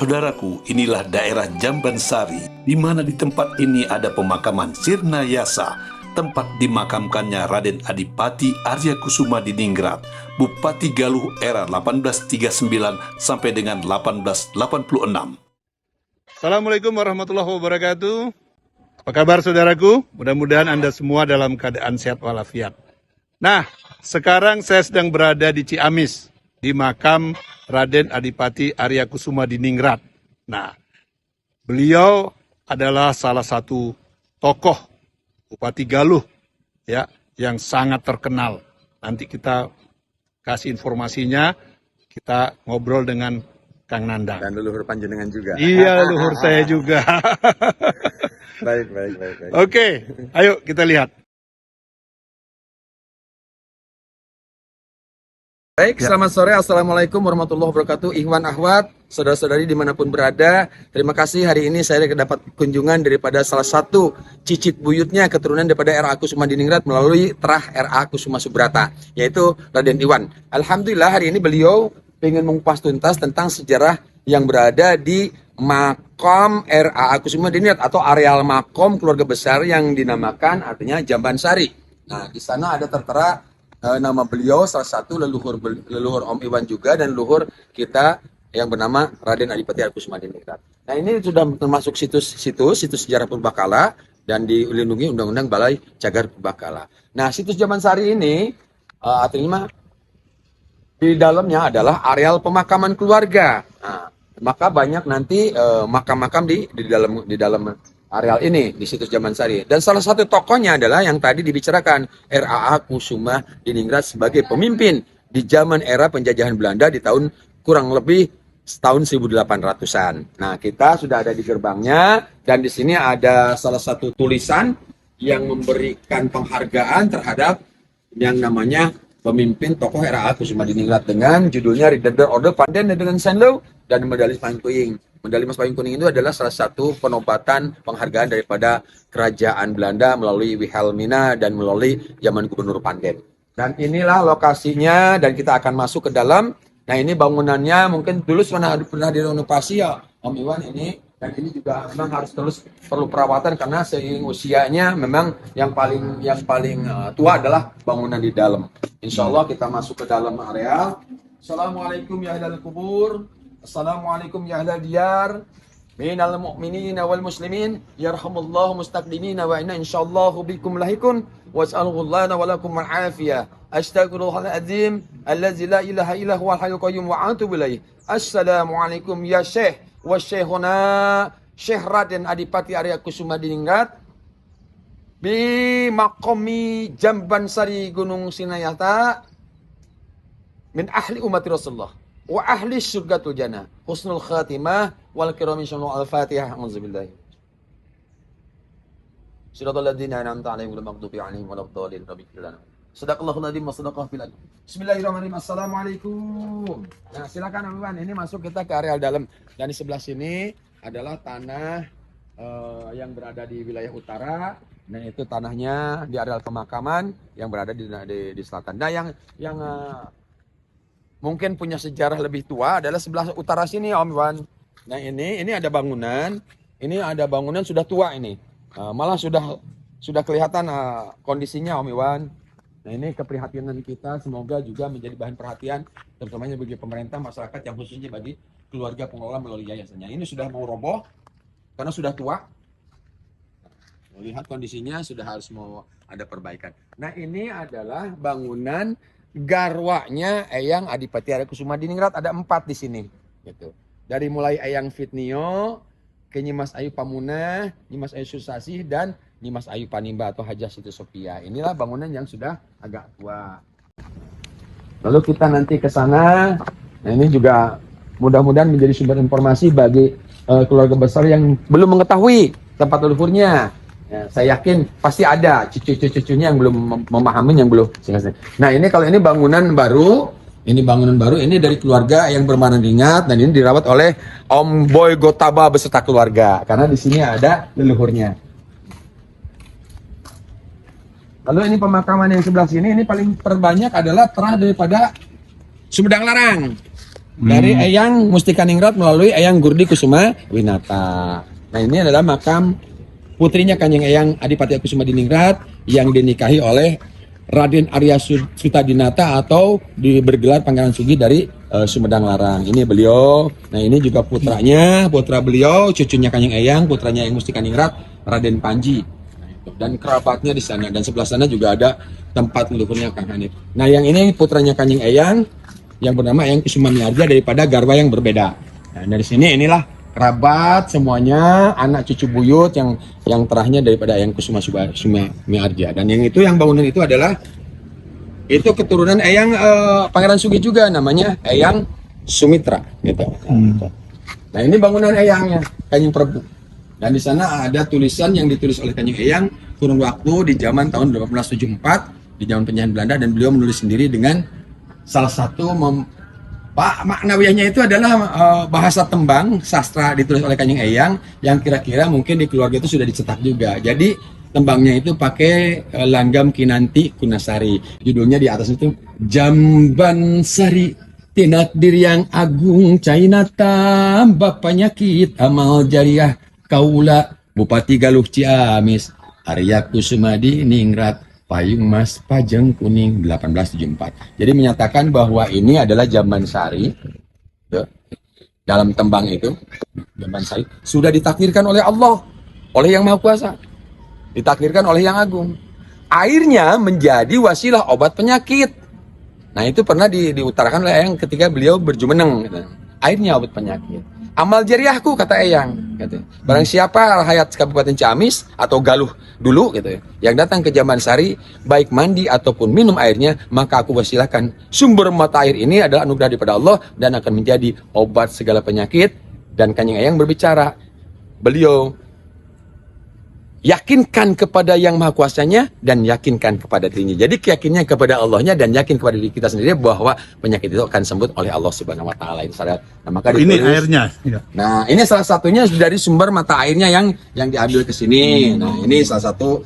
Saudaraku, inilah daerah Jambansari, di mana di tempat ini ada pemakaman Sirna Yasa, tempat dimakamkannya Raden Adipati Arya Kusuma Diningrat, Bupati Galuh era 1839 sampai dengan 1886. Assalamualaikum warahmatullahi wabarakatuh. Apa kabar saudaraku? Mudah-mudahan Anda semua dalam keadaan sehat walafiat. Nah, sekarang saya sedang berada di Ciamis, di makam Raden Adipati Arya Kusuma Diningrat. Nah, beliau adalah salah satu tokoh Bupati Galuh ya, yang sangat terkenal. Nanti kita kasih informasinya, kita ngobrol dengan Kang Nandang. Dan leluhur panjenengan juga. Iya, leluhur saya juga. Baik. Oke, ayo kita lihat. Baik, selamat sore. Assalamualaikum warahmatullahi wabarakatuh. Ikhwan akhwat, saudara-saudari dimanapun berada. Terima kasih hari ini saya dapat kunjungan daripada salah satu cicit buyutnya keturunan daripada R.A. Kusuma Diningrat melalui terah R.A. Kusuma Subrata, yaitu Raden Iwan. Alhamdulillah hari ini beliau ingin mengupas tuntas tentang sejarah yang berada di makam R.A. Kusuma Diningrat atau areal makom keluarga besar yang dinamakan artinya Jambansari. Nah, di sana ada tertera nama beliau, salah satu leluhur Om Iwan juga, dan leluhur kita yang bernama Raden Adipati Arya Kusuma Diningrat. Nah, ini sudah termasuk situs sejarah purbakala dan dilindungi Undang-Undang Balai Cagar Purbakala. Nah, situs Jambansari ini artinya di dalamnya adalah areal pemakaman keluarga. Nah, maka banyak nanti makam-makam di dalam areal ini di situs Jambansari. Dan salah satu tokohnya adalah yang tadi dibicarakan, R.A. Kusuma Diningrat sebagai pemimpin di zaman era penjajahan Belanda di tahun kurang lebih tahun 1800-an. Nah, kita sudah ada di gerbangnya dan di sini ada salah satu tulisan yang memberikan penghargaan terhadap yang namanya pemimpin tokoh R.A. Kusuma Diningrat dengan judulnya Ridder Order van den Nederlandse Senlo dan medali Payung Kuning. Medali Mas Payung Kuning itu adalah salah satu penobatan penghargaan daripada kerajaan Belanda melalui Wilhelmina dan melalui zaman Gubernur Panden. Dan inilah lokasinya dan kita akan masuk ke dalam. Nah, ini bangunannya mungkin dulu pernah direnovasi ya Om Iwan ini, dan ini juga memang harus terus perlu perawatan karena seiring usianya memang yang paling tua adalah bangunan di dalam. Insya Allah kita masuk ke dalam area. Assalamualaikum ya ahlal kubur. Assalamualaikum ya ahlal diyar. Minal mu'minin wal muslimin. Yarhamullahu mustaqdimin wa inna insyaallahu bikum lahikun. Was'alullaha wa lakum al-afiyah. Astaghfirullahaladzim. Allazi la ilaha illa huwal hayyul qayyum wa atubu ilaih. Assalamualaikum ya Syekh wa Syekhuna Syekh Raden Adipati Arya Kusuma Diningrat bi maqami Jambansari Gunung Sinayata min ahli umat Rasulullah wa ahli surgatul jannah husnul khatimah wal kiramin syamul al-fatihah. Auzubillahi siratal ladzina an'amta 'alaihim ghairil maghdubi 'alaihim waladdallin. Sadaqallahul adzim wa sadaqahul fil adzim. Bismillahirrahmanirrahim. Assalamualaikum. Nah, silakan Iwan, ini masuk kita ke area dalam. Dan di sebelah sini adalah tanah yang berada di wilayah utara. Nah, itu tanahnya di areal pemakaman yang berada di selatan. Nah, yang mungkin punya sejarah lebih tua adalah sebelah utara sini Om Iwan. Nah, ini ada bangunan. Ini ada bangunan sudah tua ini. Malah sudah kelihatan kondisinya Om Iwan. Nah, ini keprihatinan kita semoga juga menjadi bahan perhatian terutamanya bagi pemerintah, masyarakat yang khususnya bagi keluarga pengelola melalui yayasannya. Ini sudah mau roboh karena sudah tua. Melihat kondisinya sudah harus mau ada perbaikan. Nah, ini adalah bangunan garwanya Eyang Adipati Arya Kusuma Diningrat, ada 4 di sini gitu. Dari mulai Eyang Fitnio ke Nyimas Ayu Pamunah, Nyimas Ayu Susasih dan Nyimas Ayu Panimba atau Hajah Siti Sophia. Inilah bangunan yang sudah agak tua. Lalu kita nanti ke sana. Nah, ini juga mudah-mudahan menjadi sumber informasi bagi keluarga besar yang belum mengetahui tempat leluhurnya. Ya, saya yakin pasti ada cucu-cucunya yang belum memahami, yang belum. Nah, ini kalau ini bangunan baru, ini dari keluarga yang bermanfaat dan ini dirawat oleh Om Boy Gotaba beserta keluarga karena di sini ada leluhurnya. Lalu ini pemakaman yang sebelah sini, ini paling terbanyak adalah terah daripada Sumedang Larang. dari Eyang Mustikaningrat melalui Eyang Gurdi Kusuma Winata. Nah, ini adalah makam putrinya Kanjeng Eyang Adipati Kusuma Diningrat yang dinikahi oleh Raden Arya Sutadinata atau bergelar Pangeran Sugi dari Sumedang Larang. Ini beliau. Nah, ini juga putranya, putra beliau, cucunya Kanjeng Eyang, putranya Eyang Mustikaningrat, Raden Panji. Nah, itu. Dan kerabatnya di sana, dan sebelah sana juga ada tempat leluhurnya Kang Hanif. Nah, yang ini putranya Kanjeng Eyang yang bernama Eyang Kusuma Miarja daripada garwa yang berbeda. Nah, dari sini inilah kerabat semuanya, anak cucu buyut yang terakhirnya daripada Eyang Kusuma Miarja. Dan yang itu, yang bangunan itu adalah itu keturunan Eyang Pangeran Sugi juga, namanya Eyang Sumitra gitu. Nah, ini bangunan Eyangnya Kanjeng Prabu. Dan di sana ada tulisan yang ditulis oleh Kanjeng Eyang kurun waktu di zaman tahun 1874 di zaman penjajahan Belanda, dan beliau menulis sendiri dengan salah satu maknawiyahnya itu adalah bahasa tembang sastra ditulis oleh Kanjeng Eyang yang kira-kira mungkin di keluarga itu sudah dicetak juga. Jadi tembangnya itu pakai langgam Kinanti Kunasari. Judulnya di atas itu Jamban Sari Tinakdir yang Agung Cainata Bapaknya Kit Amal Jariah Kaula Bupati Galuh Ciamis Arya Kusuma Diningrat Payung Mas Pajeng Kuning 1874. Jadi menyatakan bahwa ini adalah Jamban Sari. Dalam tembang itu, Jamban Sari sudah ditakdirkan oleh Allah, oleh Yang Maha Kuasa. Ditakdirkan oleh Yang Agung. Airnya menjadi wasilah obat penyakit. Nah, itu pernah diutarakan oleh Eyang ketika beliau berjumeneng. Gitu. Airnya obat penyakit. Amal jariahku, kata Eyang. Gitu. Barang siapa rakyat Kabupaten Ciamis atau Galuh dulu gitu ya, yang datang ke Jamban Sari, baik mandi ataupun minum airnya, maka aku wasilahkan sumber mata air ini adalah anugerah daripada Allah dan akan menjadi obat segala penyakit. Dan Kanjeng Eyang berbicara, beliau yakinkan kepada Yang Maha Kuasanya dan yakinkan kepada dirinya. Jadi keyakinannya kepada Allahnya dan yakin kepada diri kita sendiri bahwa penyakit itu akan sembuh oleh Allah Subhanahu Wa Taala. Itu sadar. Nah, maka Ini airnya. Ya. Nah, ini salah satunya dari sumber mata airnya yang diambil ke sini. Nah, ini salah satu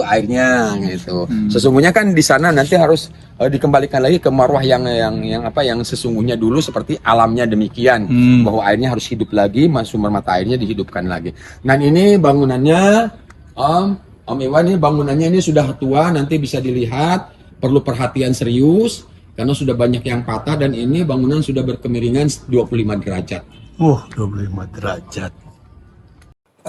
airnya gitu. Sesungguhnya kan di sana nanti harus dikembalikan lagi ke marwah yang sesungguhnya dulu, seperti alamnya demikian, bahwa airnya harus hidup lagi, sumber mata airnya dihidupkan lagi. Nah, ini bangunannya Om Iwan, ini bangunannya ini sudah tua, nanti bisa dilihat, perlu perhatian serius karena sudah banyak yang patah, dan ini bangunan sudah berkemiringan 25 derajat. 25 derajat.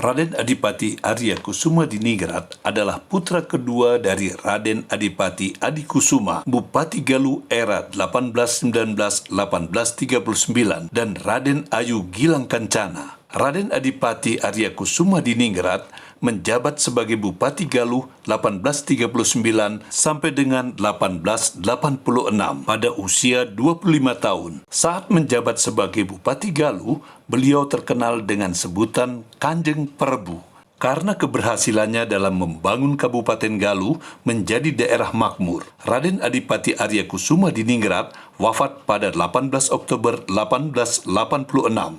Raden Adipati Arya Kusuma Diningrat adalah putra kedua dari Raden Adipati Adikusuma, Bupati Galuh era 1819-1839, dan Raden Ayu Gilang Kancana. Raden Adipati Arya Kusuma Diningrat menjabat sebagai Bupati Galuh 1839 sampai dengan 1886 pada usia 25 tahun. Saat menjabat sebagai Bupati Galuh, beliau terkenal dengan sebutan Kanjeng Prabu karena keberhasilannya dalam membangun Kabupaten Galuh menjadi daerah makmur. Raden Adipati Arya Kusuma Diningrat wafat pada 18 Oktober 1886,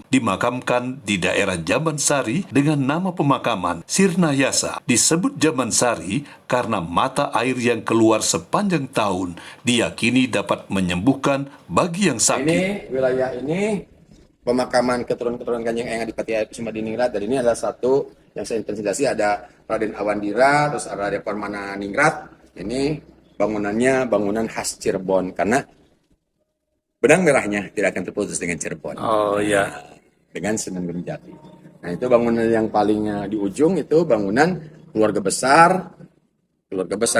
dimakamkan di daerah Jamban Sari dengan nama pemakaman Sirnayasa. Disebut Jamban Sari karena mata air yang keluar sepanjang tahun diyakini dapat menyembuhkan bagi yang sakit. Ini wilayah ini pemakaman keturunan Kanjeng Eyang Adipati Arya Kusuma Diningrat, dan ini adalah satu yang saya presentasi, ada Raden Awandira, terus ada Raden Parmana Ningrat. Ini bangunannya bangunan khas Cirebon karena benang merahnya tidak akan terputus dengan Cirebon. Oh iya. Dengan Sunan Gunung Jati. Nah, itu bangunan yang paling di ujung itu bangunan keluarga besar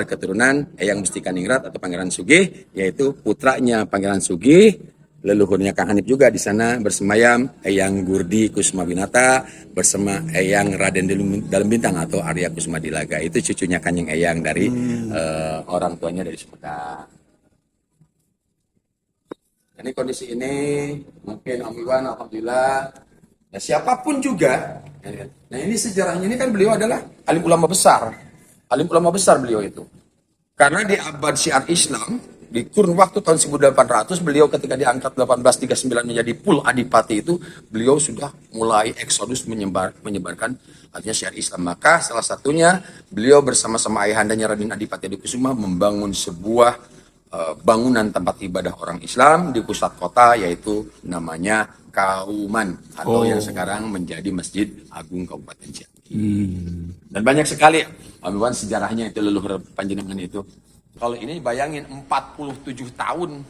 keturunan Eyang Mustikaningrat atau Pangeran Sugih, yaitu putranya Pangeran Sugih. Leluhurnya Kang Hanif juga di sana bersemayam Eyang Gurdi Kusuma Winata bersama Eyang Raden Dalam Bintang atau Arya Kusuma Dilaga. Itu cucunya Kanjeng Eyang dari orang tuanya dari Sumedang. Ini kondisi ini mungkin Om Iwan, alhamdulillah. Nah, siapapun juga. Nah, ini sejarahnya, ini kan beliau adalah alim ulama besar. Alim ulama besar beliau itu. Karena di abad Syiar Islam, di kurun waktu tahun 1800, beliau ketika diangkat 1839 menjadi Pul Adipati itu, beliau sudah mulai eksodus menyebarkan artinya Syiar Islam. Maka salah satunya beliau bersama-sama ayahandanya Raden Adipati Adikusuma membangun sebuah bangunan tempat ibadah orang Islam di pusat kota, yaitu namanya Kauman atau yang sekarang menjadi Masjid Agung Kabupaten Ciamis. Dan banyak sekali Om Iwan sejarahnya itu, leluhur panjenengan itu. Kalau ini bayangin 47 tahun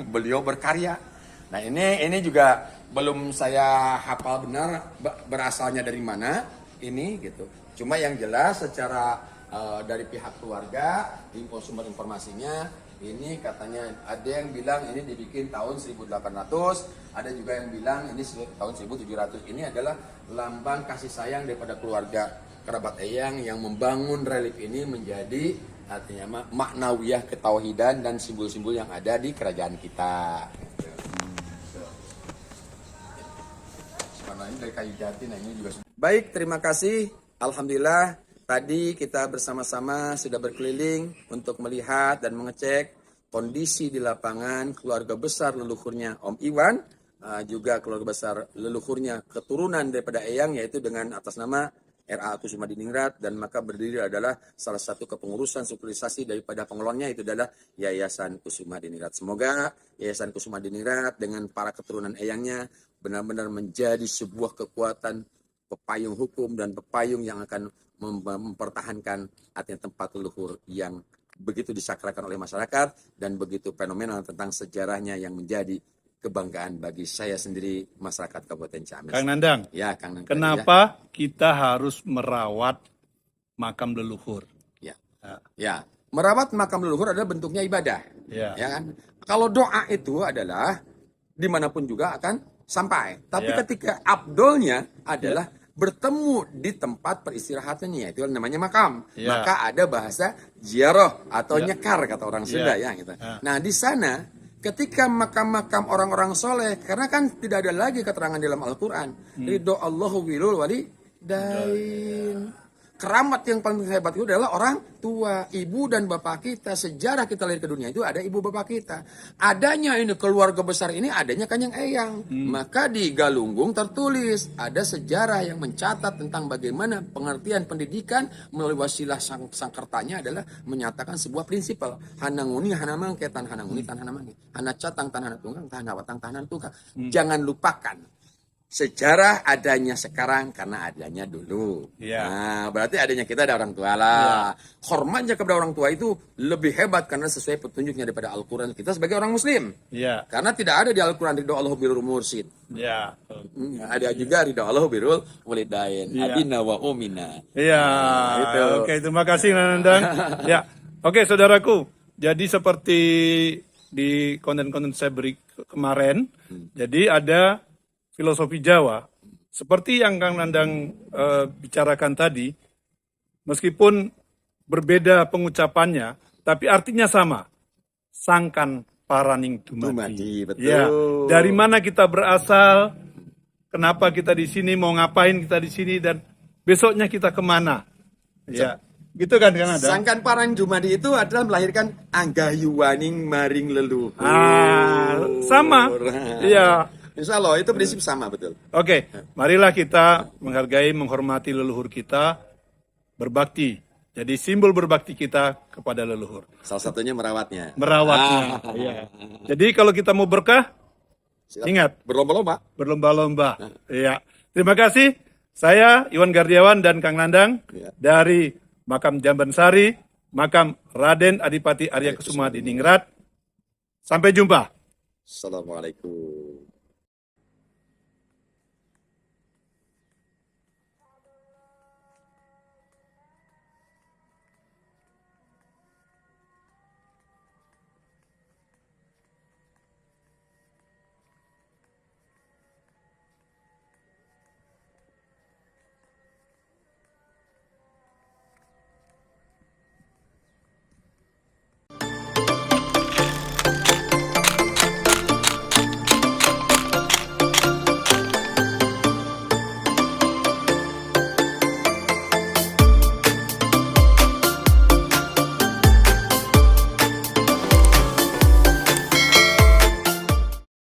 beliau berkarya. Nah ini juga belum saya hafal benar berasalnya dari mana ini gitu. Cuma yang jelas secara dari pihak keluarga, sumber informasinya ini katanya ada yang bilang ini dibikin tahun 1800, ada juga yang bilang ini tahun 1700. Ini adalah lambang kasih sayang daripada keluarga kerabat eyang yang membangun relief ini menjadi artinya maknawiyah ketauhidan dan simbol-simbol yang ada di kerajaan kita. Ini dari kayu jati, nah ini juga. Baik, terima kasih. Alhamdulillah, tadi kita bersama-sama sudah berkeliling untuk melihat dan mengecek kondisi di lapangan keluarga besar leluhurnya Om Iwan, juga keluarga besar leluhurnya keturunan daripada eyang, yaitu dengan atas nama RA Kusuma Diningrat, dan maka berdiri adalah salah satu kepengurusan strukturisasi daripada pengelolanya itu adalah Yayasan Kusuma Diningrat. Semoga Yayasan Kusuma Diningrat dengan para keturunan eyangnya benar-benar menjadi sebuah kekuatan pepayung hukum dan pepayung yang akan mempertahankan artinya tempat leluhur yang begitu disakralkan oleh masyarakat dan begitu fenomenal tentang sejarahnya yang menjadi kebanggaan bagi saya sendiri, masyarakat Kabupaten Ciamis. Kang Nandang, ya, Kang Nandang, kenapa kita harus merawat makam leluhur? Ya, merawat makam leluhur adalah bentuknya ibadah. Ya kan? Kalau doa itu adalah dimanapun juga akan sampai. Tapi ketika abdolnya adalah bertemu di tempat peristirahatannya, itu namanya makam. Maka ada bahasa ziarah atau nyekar kata orang Sunda ya gitu. Nah, di sana ketika makam-makam orang-orang soleh, karena kan tidak ada lagi keterangan dalam Al-Quran, ridho Allahu wirul walidain. Keramat yang paling hebat itu adalah orang tua, ibu dan bapak kita. Sejarah kita lahir ke dunia itu ada ibu bapak kita. Adanya ini keluarga besar ini adanya Kanjeng Eyang. Maka di Galunggung tertulis ada sejarah yang mencatat tentang bagaimana pengertian pendidikan melalui wasilah sangkertanya adalah menyatakan sebuah prinsip. Hananguni hanamangke tan hananguni tan hanamangke. Hana catang tan hana tunggang tan hawatang tan hana tunggang. Jangan lupakan sejarah adanya sekarang karena adanya dulu. Nah, berarti adanya kita ada orang tua lah. Hormatnya kepada orang tua itu lebih hebat karena sesuai petunjuknya daripada Al-Quran kita sebagai orang Muslim. Karena tidak ada di Al-Quran ridho Allah birul mursid. Ada juga ridho Allah birul walidain. Abina wa umina. Itu. Oke, terima kasih Nandang. Oke, saudaraku. Jadi seperti di konten-konten saya beri kemarin, jadi ada filosofi Jawa, seperti yang Kang Nandang bicarakan tadi, meskipun berbeda pengucapannya, tapi artinya sama. Sangkan paraning dumadi. Betul. Dari mana kita berasal, kenapa kita di sini, mau ngapain kita di sini, dan besoknya kita kemana. Gitu kan Kang Nandang? Sangkan paraning dumadi itu adalah melahirkan anggayuwaning maring leluhur. Sama. Insya Allah itu prinsip sama, betul. Oke, marilah kita menghargai, menghormati leluhur kita, berbakti. Jadi simbol berbakti kita kepada leluhur. Salah satunya merawatnya. Jadi kalau kita mau berkah, ingat. Berlomba-lomba. Berlomba-lomba. Terima kasih. Saya Iwan Gardiawan dan Kang Nandang dari Makam Jambansari, Makam Raden Adipati Arya Kusuma Diningrat. Sampai jumpa. Assalamualaikum.